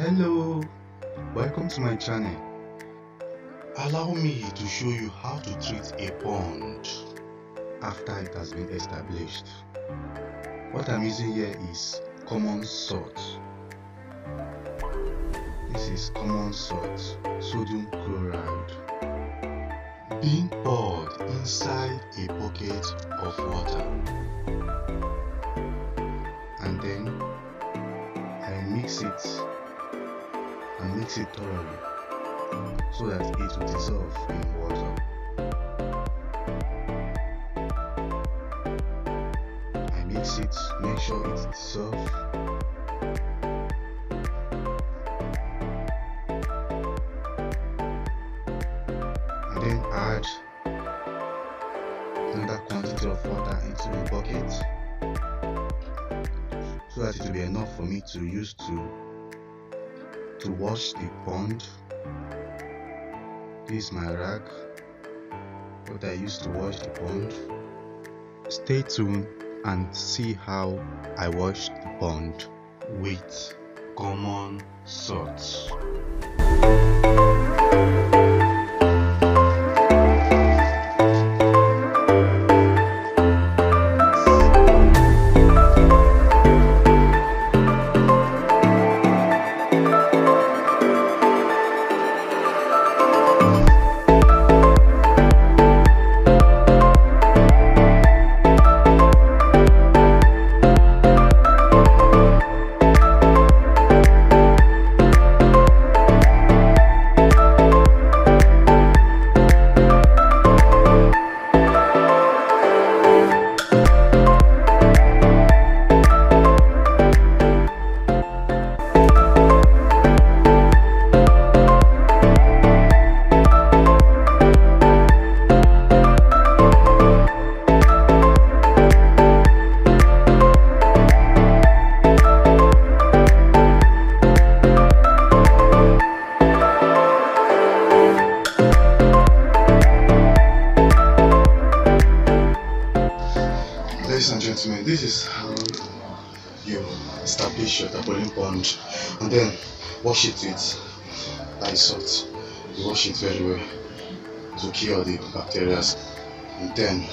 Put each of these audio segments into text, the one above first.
Hello, welcome to my channel. Allow me to show you how to treat a pond after it has been established. What I'm using here is common salt. This is common salt, sodium chloride, being poured inside a bucket of water, and then I mix it thoroughly so that it will dissolve in water. I mix it, make sure it dissolves. And then add another quantity of water into the bucket so that it will be enough for me to use to wash the pond. This is my rag, what I use to wash the pond. Stay tuned and see how I wash the pond with common salt. Ladies and gentlemen, this is how you establish your tarpaulin pond, and then wash it with Lye salt. You wash it very well to kill the bacteria, and then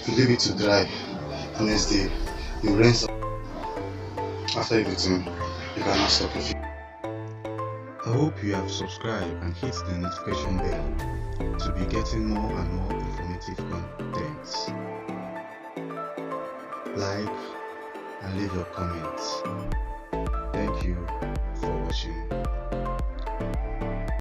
you leave it to dry. The next day you rinse. After everything, you can now stop it. I hope you have subscribed and hit the notification bell to be getting more and more informative contents. Like and leave your comments. Thank you for watching.